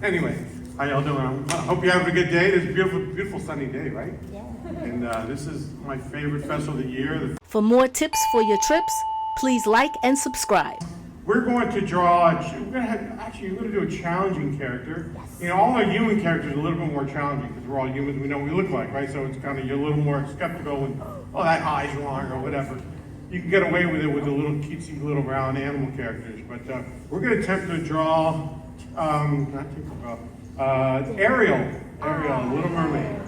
Anyway, how y'all doing? I hope you're having a good day. It's a beautiful, beautiful sunny day, right? Yeah. And this is my favorite festival of the year. For more tips for your trips, please like and subscribe. We're going to draw, we're going to do a challenging character. Yes. You know, all our human characters are a little bit more challenging because we're all humans, we know what we look like, right? So it's kind of, you're a little more skeptical and, oh, that eye's wrong or whatever. You can get away with it with the little cutesy little round animal characters. But we're going to attempt to draw, Ariel, Little Mermaid.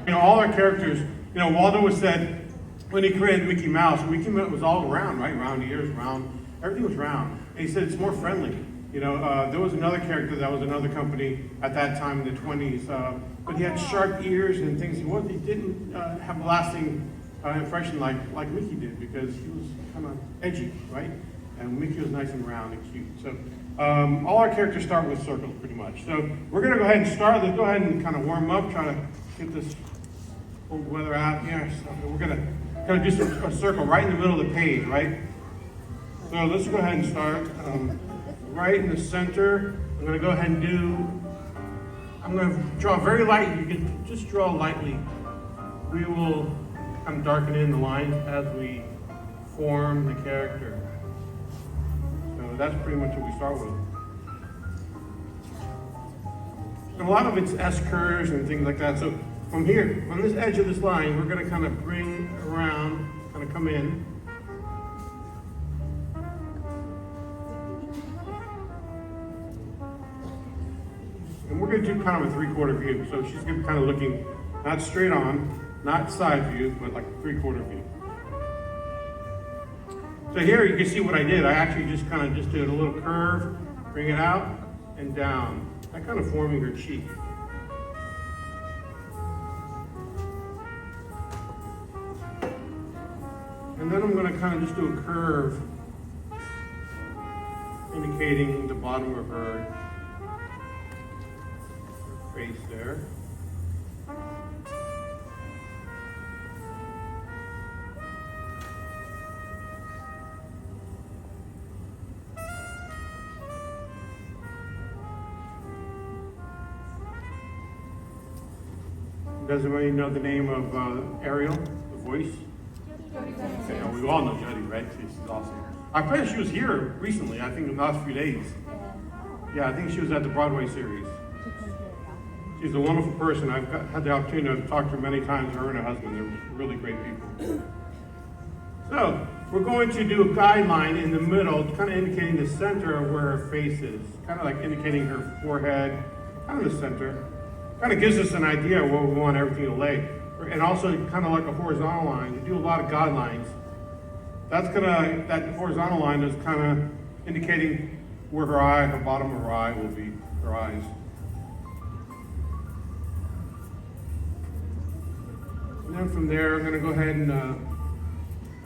You know, all our characters, you know, Waldo was said, when he created Mickey Mouse was all round, right? Round ears, round, everything was round. And he said it's more friendly. You know, there was another character that was another company at that time in the 20s, but he had sharp ears and things. He didn't have a lasting impression like Mickey did because he was kind of edgy, right? And Mickey was nice and round and cute. So all our characters start with circles pretty much. So we're going to go ahead and start. Let's go ahead and kind of warm up, try to get this cold weather out here. So we're going to kind of do a circle right in the middle of the page, right? So let's go ahead and start right in the center. I'm going to go ahead and I'm going to draw very light. You can just draw lightly. We will kind of darken in the lines as we form the character. So that's pretty much what we start with. And a lot of it's S-curves and things like that. So from here, on this edge of this line, we're going to kind of bring around, kind of come in. And we're going to do kind of a 3/4 view. So she's going to be kind of looking not straight on, not side view, but like a 3/4 view. So here you can see what I did. I actually just kind of did a little curve, bring it out and down. That kind of forming her cheek. And then I'm going to kind of just do a curve indicating the bottom of her face there. Does anybody know the name of Ariel, the voice? Okay, we all know Jody, right? She's awesome. I bet she was here recently, I think in the last few days. Yeah, I think she was at the Broadway series. She's a wonderful person. I've had the opportunity to talk to her many times, her and her husband. They're really great people. So, we're going to do a guideline in the middle, kind of indicating the center of where her face is. Kind of like indicating her forehead, kind of the center. Kind of gives us an idea of where we want everything to lay. And also kind of like a horizontal line. We do a lot of guidelines. That horizontal line is kind of indicating where her bottom of her eye will be, her eyes. And then from there, I'm going to go ahead and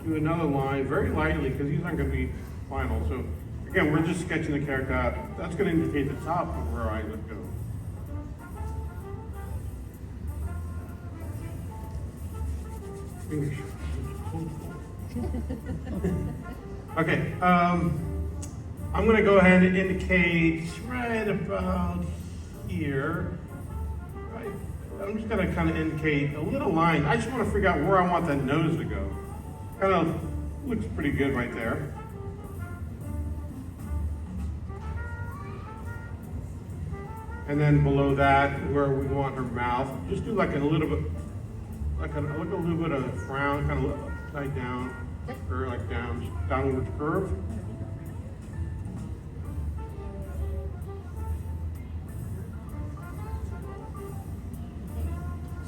do another line very lightly because these aren't going to be final. So again, we're just sketching the character out. That's going to indicate the top of where her eyes would go. Okay, I'm going to go ahead and indicate right about here. Right, I'm just going to kind of indicate a little line. I just want to figure out where I want that nose to go. Kind of looks pretty good right there. And then below that, where we want her mouth, just do like a little bit. Like a little bit of a frown, kind of upside down, or like downward curve.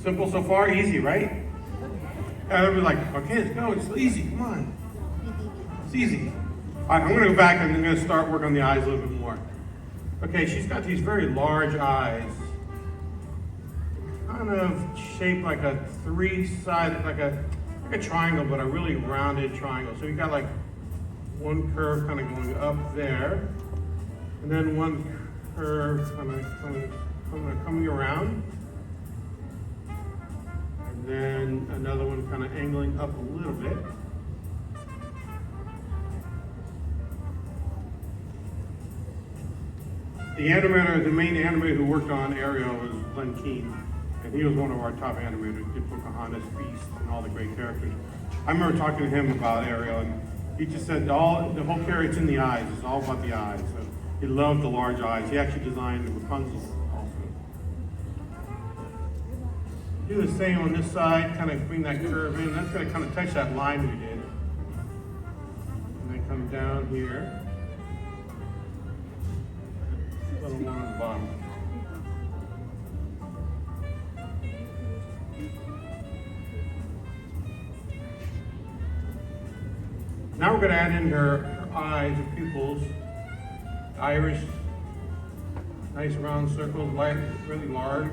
Simple so far, easy, right? Everybody's like, okay, let's go, it's easy, come on. It's easy. All right, I'm gonna go back and I'm gonna start working on the eyes a little bit more. Okay, she's got these very large eyes. Kind of shaped like a three-sided, like a triangle, but a really rounded triangle. So you got like one curve kind of going up there, and then one curve kind of coming around, and then another one kind of angling up a little bit. the animator, the main animator who worked on Ariel was Glenn Keane, and he was one of our top animators. He did Pocahontas, Beast, and all the great characters. I remember talking to him about Ariel, and he just said the whole character, it's in the eyes. It's all about the eyes. So he loved the large eyes. He actually designed the Rapunzel also. Do the same on this side, kind of bring that curve in. That's going to kind of touch that line we did. And then come down here. A little one on the bottom. Now we're going to add in her eyes, her pupils, iris, nice round circles, light, really large.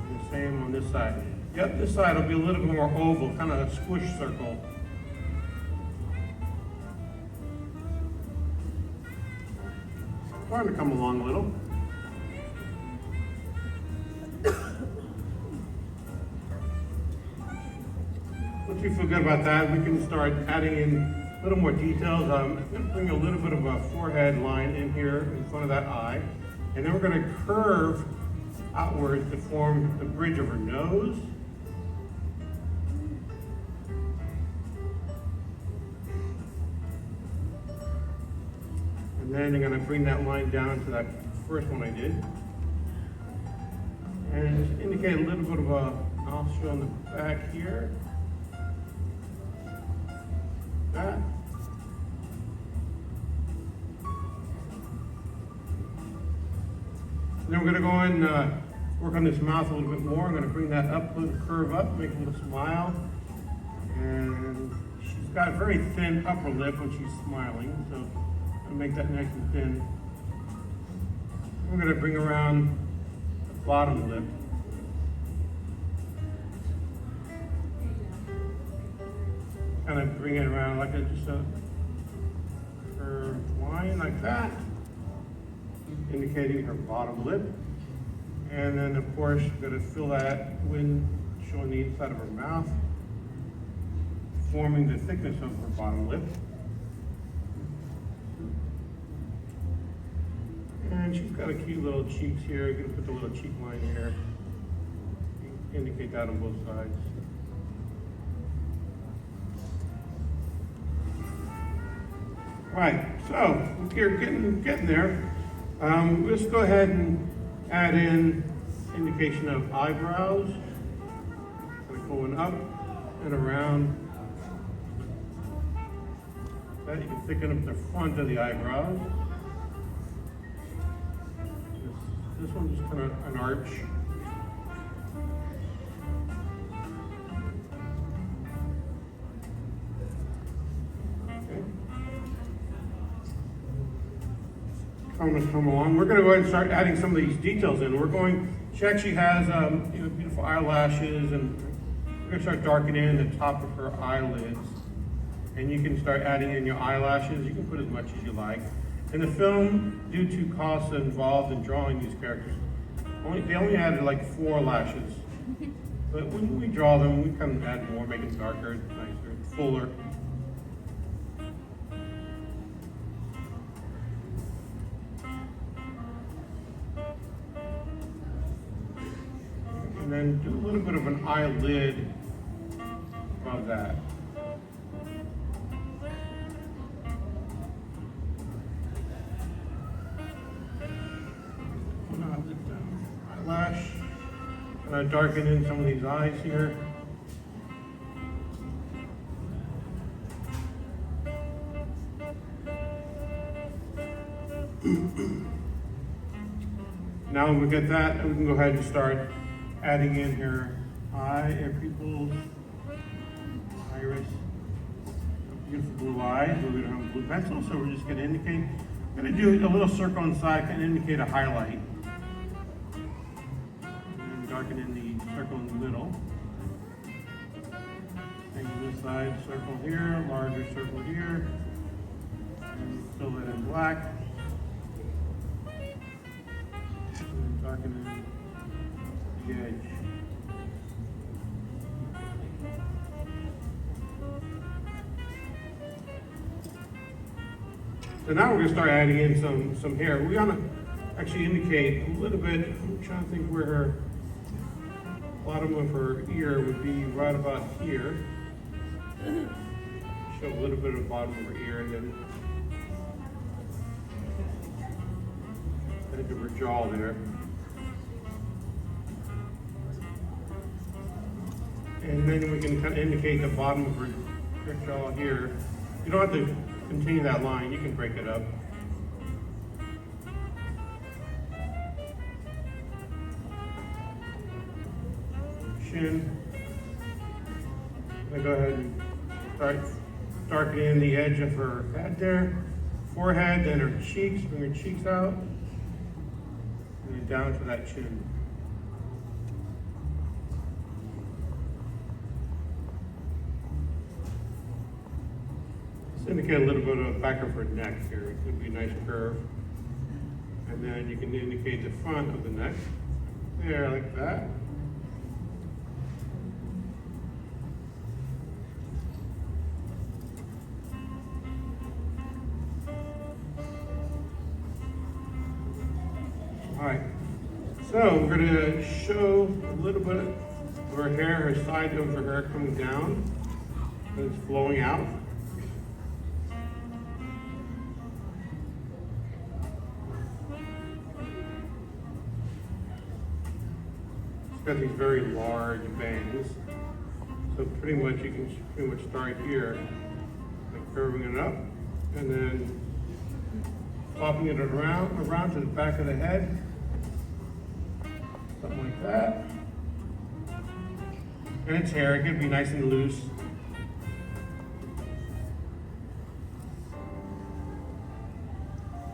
And the same on this side. Yep, this side will be a little bit more oval, kind of a squish circle. Starting to come along a little. Once you feel good about that, we can start adding in a little more details. I'm going to bring a little bit of a forehead line in here in front of that eye. And then we're going to curve outwards to form the bridge of her nose. And then you're going to bring that line down to that first one I did. And just indicate a little bit of a nostril on the back here. That. And then we're going to go and work on this mouth a little bit more. I'm going to bring that up, a little curve up, make a little smile. And she's got a very thin upper lip when she's smiling, so I'll make that nice and thin. We're going to bring around the bottom lip. Kind of bring it around like just a curved line like that, indicating her bottom lip. And then of course, you're going to fill that when showing the inside of her mouth, forming the thickness of her bottom lip. And she's got a cute little cheeks here. You're going to put the little cheek line here, indicate that on both sides. Right, so we're getting there. Let's go ahead and add in indication of eyebrows. Kind of going up and around. That you can thicken up the front of the eyebrows. This one's just kind of an arch. Come along. We're going to go ahead and start adding some of these details in. She actually has beautiful eyelashes, and we're going to start darkening in the top of her eyelids. And you can start adding in your eyelashes. You can put as much as you like. In the film, due to costs involved in drawing these characters, they only added like 4 lashes. But when we draw them, we kind of add more, make it darker, nicer, fuller. And then do a little bit of an eyelid above that. Eyelash. And I darken in some of these eyes here. Now when we get that, we can go ahead and start adding in her eye, her pupils, iris, beautiful blue eyes, but we don't have a blue pencil, so we're just going to indicate, I'm going to do a little circle on the side to indicate a highlight. And darken in the circle in the middle. Take this side, circle here, larger circle here, and fill it in black. And darken in the edge. So now we're gonna start adding in some hair. We wanna actually indicate a little bit, I'm trying to think where her bottom of her ear would be right about here. Show a little bit of the bottom of her ear and then edge of her jaw there. And then we can kind of indicate the bottom of her jaw here. You don't have to continue that line, you can break it up. Chin. I'm gonna go ahead and start darkening the edge of her head there. Forehead, then her cheeks, bring her cheeks out. And then down to that chin. Let's indicate a little bit of the back of her neck here. It's gonna be a nice curve. And then you can indicate the front of the neck. There, like that. All right, so we're gonna show a little bit of her hair, her side of her hair coming down, and it's flowing out. It's got these very large bangs, so pretty much you can pretty much start here, like curving it up, and then flopping it around to the back of the head. Something like that. And its hair, it can be nice and loose.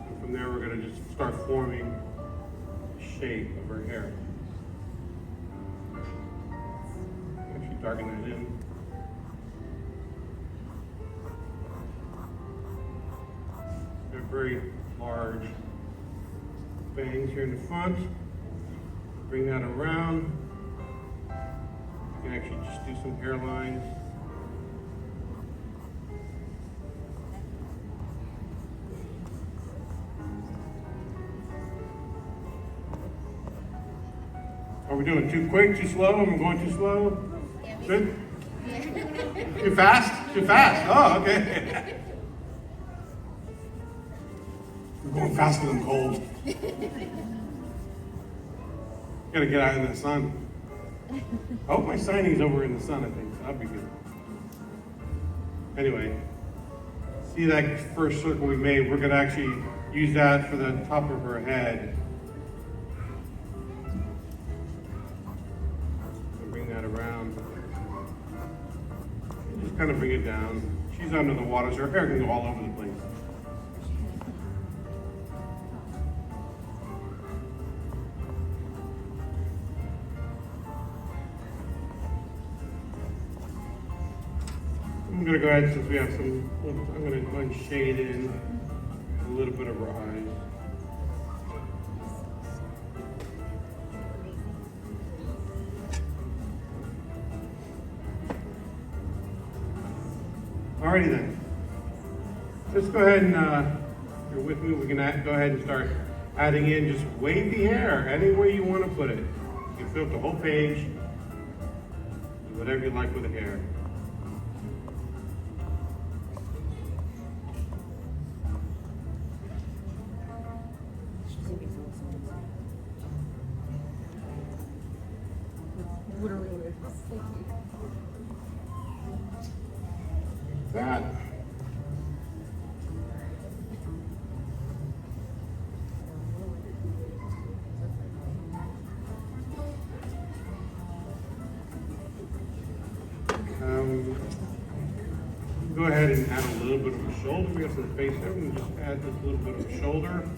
And from there, we're gonna just start forming the shape of her hair. Actually darken that in. They're very large bangs here in the front. Bring that around. You can actually just do some hairlines. Are we doing too quick, too slow? Am I going too slow? Good? Too fast? Too fast? Oh, okay. We're going faster than cold. Gotta get out in the sun. Oh, my signing's over in the sun, I think. So that'll be good. Anyway, see that first circle we made? We're gonna actually use that for the top of her head. So bring that around. Just kind of bring it down. She's under the water, so her hair can go all over the place. I'm going to go ahead, since we have some, I'm going to go ahead and shade in a little bit of her eyes. Alrighty then. Let's go ahead and, if you're with me, we can go ahead and start adding in just wavy hair, any way you want to put it. You can fill up the whole page, do whatever you like with the hair. That. Go ahead and add a little bit of a shoulder. We have some face there. We can just add this little bit of a shoulder.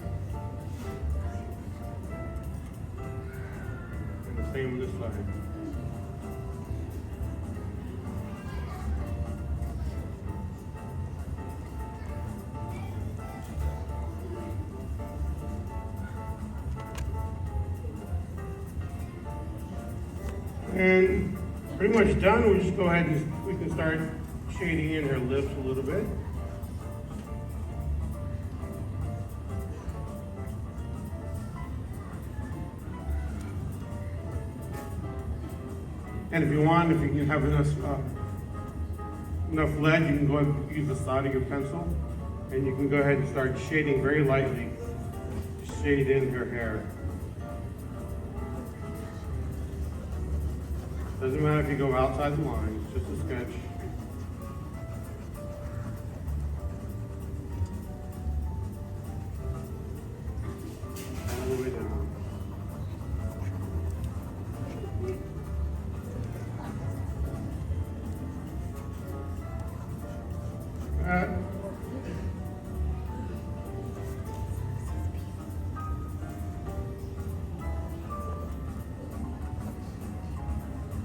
And the same on this side. And pretty much done. We'll just go ahead and we can start shading in her lips a little bit. And if you want, if you can have enough lead, you can go ahead and use the side of your pencil, and you can go ahead and start shading very lightly. Shade in her hair. Doesn't matter if you go outside the line, it's just a sketch. All the way down.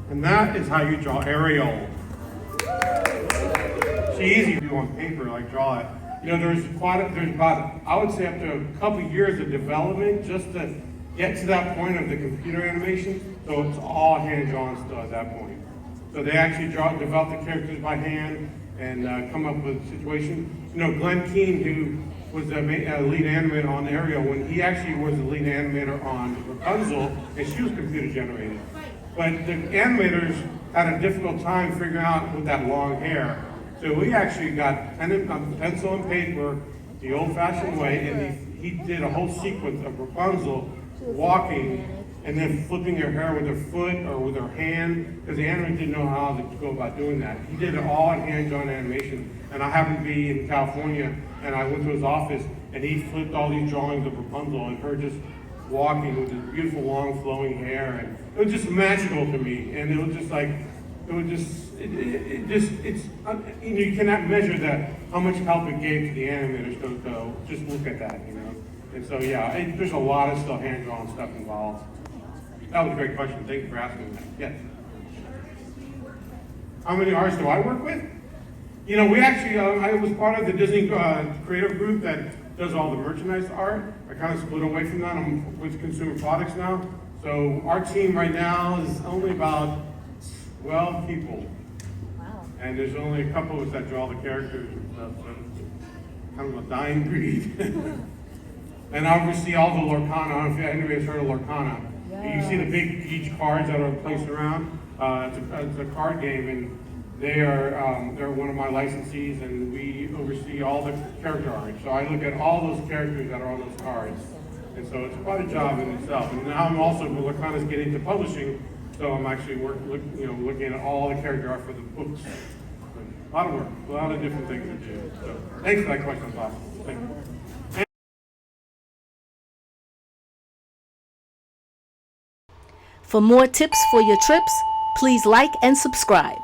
And that is how you draw Ariel. It's easy to do on paper, like draw it. You know, there's about, I would say up to a couple years of development just to get to that point of the computer animation. So it's all hand drawn still at that point. So they actually develop the characters by hand and come up with situations. You know, Glenn Keane, who was the lead animator on Ariel, when he actually was the lead animator on Rapunzel, and she was computer generated. But the animators had a difficult time figuring out with that long hair. So we actually got pencil and paper the old-fashioned way, and he did a whole sequence of Rapunzel walking and then flipping her hair with her foot or with her hand, because the animator didn't know how to go about doing that. He did it all in hand-drawn animation, and I happened to be in California, and I went to his office, and he flipped all these drawings of Rapunzel and her just walking with this beautiful long flowing hair, and it was just magical to me. And it was just like, you cannot measure that, how much help it gave to the animators to just look at that, you know. And so yeah, there's a lot of still hand-drawn stuff involved. That was a great question. Thank you for asking that. Yes. How many artists do I work with? You know, we actually, I was part of the Disney creative group that does all the merchandise art. I kind of split away from that. I'm with consumer products now. So our team right now is only about 12 people. Wow. And there's only a couple of us that draw the characters and stuff. So it's kind of a dying breed. And I oversee all the Lorcana. I don't know if anybody's heard of Lorcana. Yes. You see the big beach cards that are placed around. It's a card game, and they're one of my licensees, and we oversee all the character art. So I look at all those characters that are on those cards, and so it's quite a job in itself. And now I'm also, Lorcana's getting into publishing, so I'm actually looking at all the character art for the books. A lot of work, a lot of different things to do. So thanks for that question, Bob. Thank you. For more tips for your trips, please like and subscribe.